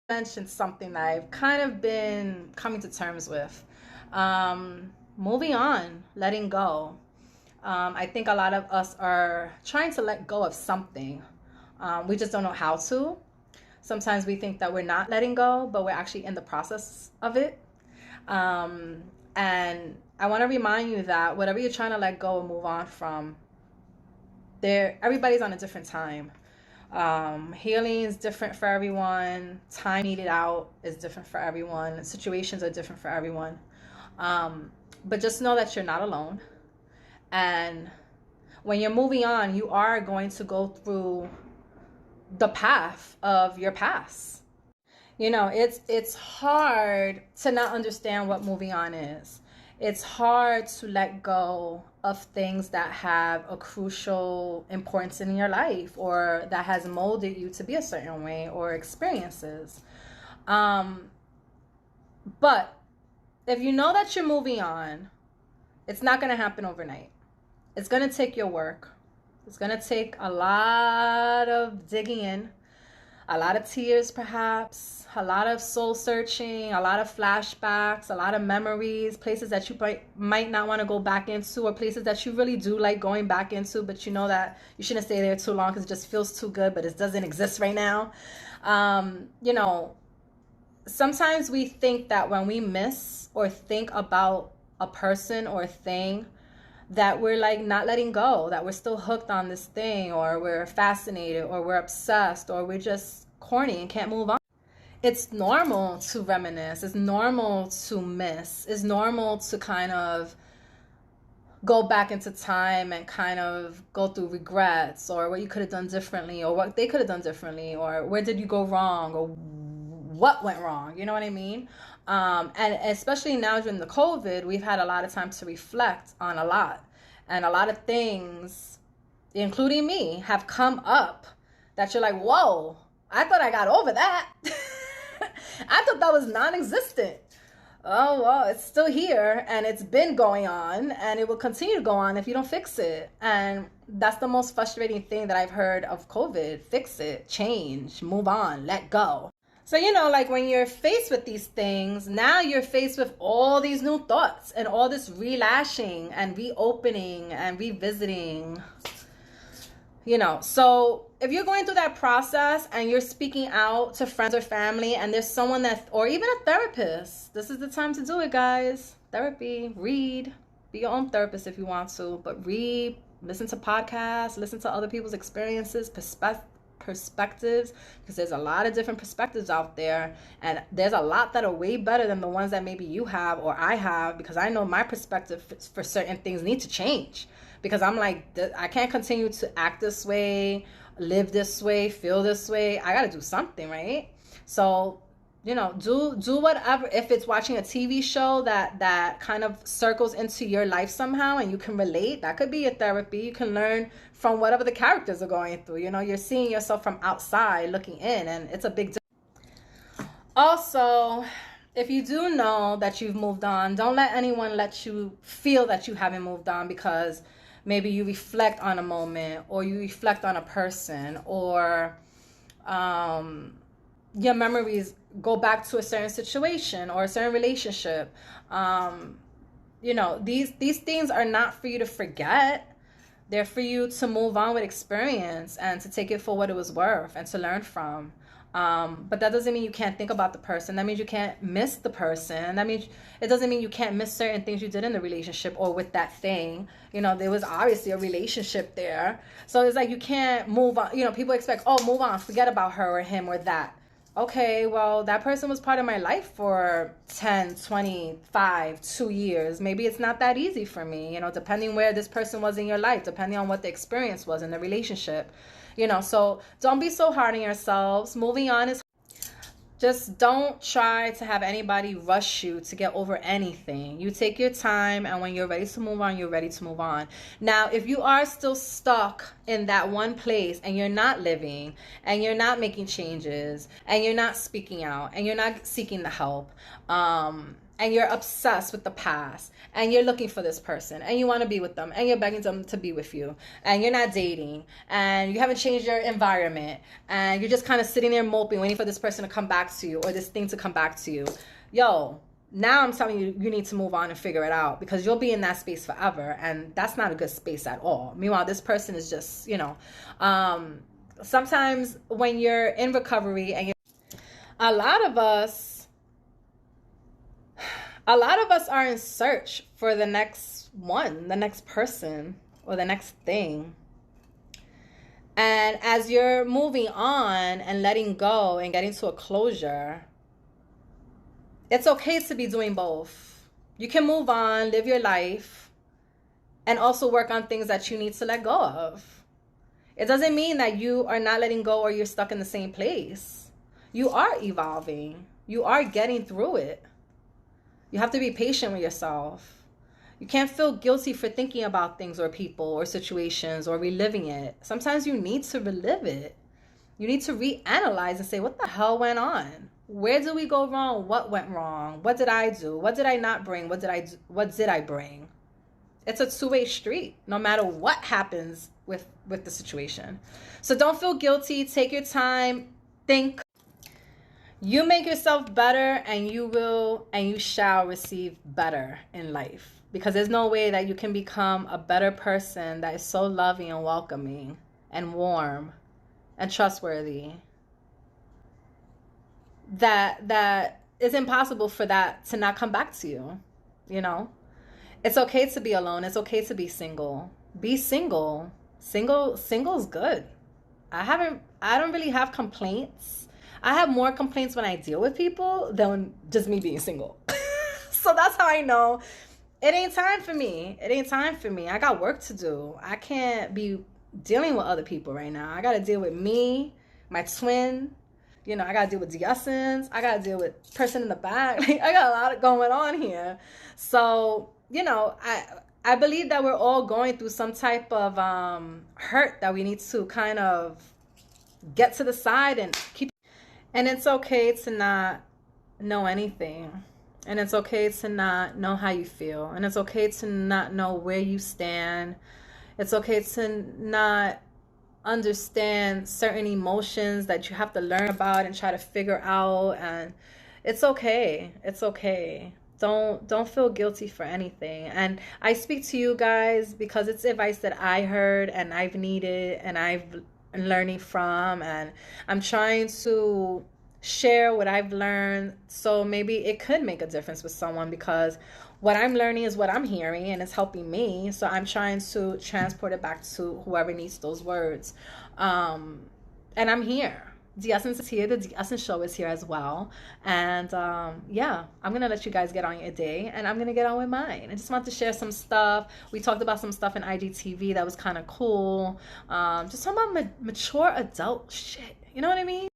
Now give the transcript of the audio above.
Mention something that I've kind of been coming to terms with. Moving on, letting go. I think a lot of us are trying to let go of something. We just don't know how to. Sometimes we think that we're not letting go, but we're actually in the process of it. And I want to remind you that whatever you're trying to let go and move on from, everybody's on a different time. Healing is different for everyone. Time needed out is different for everyone. Situations are different for everyone. But just know that you're not alone. And when you're moving on, you are going to go through the path of your past. It's hard to not understand what moving on is. It's hard to let go of things that have a crucial importance in your life or that has molded you to be a certain way, or experiences. But if you know that you're moving on, it's not going to happen overnight. It's going to take your work. It's going to take a lot of digging in, a lot of tears perhaps, a lot of soul searching, a lot of flashbacks, a lot of memories, places that you might not want to go back into, or places that you really do like going back into, but you know that you shouldn't stay there too long because it just feels too good, but it doesn't exist right now. Sometimes we think that when we miss or think about a person or a thing, that we're like not letting go, that we're still hooked on this thing, or we're fascinated, or we're obsessed, or we're just corny and can't move on. It's normal to reminisce. It's normal to miss. It's normal to kind of go back into time and kind of go through regrets, or what you could have done differently, or what they could have done differently, or where did you go wrong, or what went wrong. You know what I mean? And especially now during the COVID, we've had a lot of time to reflect on a lot. And a lot of things, including me, have come up that you're like, whoa, I thought I got over that. I thought that was non-existent. Oh, well, it's still here, and it's been going on, and it will continue to go on if you don't fix it. And that's the most frustrating thing that I've heard of COVID. Fix it, change, move on, let go. So, like when you're faced with these things, now you're faced with all these new thoughts and all this relashing and reopening and revisiting. So if you're going through that process and you're speaking out to friends or family, and there's someone or even a therapist, this is the time to do it, guys. Therapy, read, be your own therapist if you want to, but read, listen to podcasts, listen to other people's experiences, perspectives, because there's a lot of different perspectives out there, and there's a lot that are way better than the ones that maybe you have or I have, because I know my perspective for certain things need to change, because I'm like, I can't continue to act this way, live this way, feel this way. I got to do something, right? So do whatever. If it's watching a TV show that kind of circles into your life somehow and you can relate, that could be your therapy. You can learn from whatever the characters are going through. You're seeing yourself from outside looking in, and it's a big difference. Also, if you do know that you've moved on, don't let anyone let you feel that you haven't moved on, because maybe you reflect on a moment, or you reflect on a person, or your memories go back to a certain situation or a certain relationship. These things are not for you to forget. They're for you to move on with experience and to take it for what it was worth and to learn from. But that doesn't mean you can't think about the person. That means you can't miss the person. That means it doesn't mean you can't miss certain things you did in the relationship or with that thing. There was obviously a relationship there. So it's like you can't move on. People expect, oh, move on, forget about her or him or that. Okay, well, that person was part of my life for 10, 25, 2 years. Maybe it's not that easy for me, depending where this person was in your life, depending on what the experience was in the relationship. So don't be so hard on yourselves. Moving on is just don't try to have anybody rush you to get over anything. You take your time, and when you're ready to move on, you're ready to move on. Now, if you are still stuck in that one place and you're not living and you're not making changes and you're not speaking out and you're not seeking the help, and you're obsessed with the past, and you're looking for this person, and you want to be with them, and you're begging them to be with you, and you're not dating, and you haven't changed your environment, and you're just kind of sitting there moping, waiting for this person to come back to you or this thing to come back to you, yo, now I'm telling you, you need to move on and figure it out, because you'll be in that space forever, and that's not a good space at all. Meanwhile, this person is just, sometimes when you're in recovery and a lot of us are in search for the next one, the next person, or the next thing. And as you're moving on and letting go and getting to a closure, it's okay to be doing both. You can move on, live your life, and also work on things that you need to let go of. It doesn't mean that you are not letting go or you're stuck in the same place. You are evolving. You are getting through it. You have to be patient with yourself. You can't feel guilty for thinking about things or people or situations or reliving it. Sometimes you need to relive it. You need to reanalyze and say, what the hell went on? Where did we go wrong? What went wrong? What did I do? What did I not bring? What did I bring? It's a two-way street, no matter what happens with the situation. So don't feel guilty. Take your time. Think. You make yourself better, and you shall receive better in life. Because there's no way that you can become a better person that is so loving and welcoming and warm and trustworthy, that it's impossible for that to not come back to you. It's okay to be alone. It's okay to be single. Be single. Single's good. I don't really have complaints. I have more complaints when I deal with people than just me being single. So that's how I know it ain't time for me. It ain't time for me. I got work to do. I can't be dealing with other people right now. I got to deal with me, my twin. I got to deal with Essence. I got to deal with person in the back. I got a lot going on here. So, I believe that we're all going through some type of hurt that we need to kind of get to the side and keep. And it's okay to not know anything. And it's okay to not know how you feel. And it's okay to not know where you stand. It's okay to not understand certain emotions that you have to learn about and try to figure out. And it's okay. It's okay. Don't feel guilty for anything. And I speak to you guys because it's advice that I heard and I've needed and I've been learning from, and I'm trying to share what I've learned, so maybe it could make a difference with someone, because what I'm learning is what I'm hearing and it's helping me. So I'm trying to transport it back to whoever needs those words. And I'm here. The Essence is here. The Essence Show is here as well. And yeah, I'm going to let you guys get on your day, and I'm going to get on with mine. I just want to share some stuff. We talked about some stuff in IGTV that was kind of cool. Just talking about mature adult shit. You know what I mean?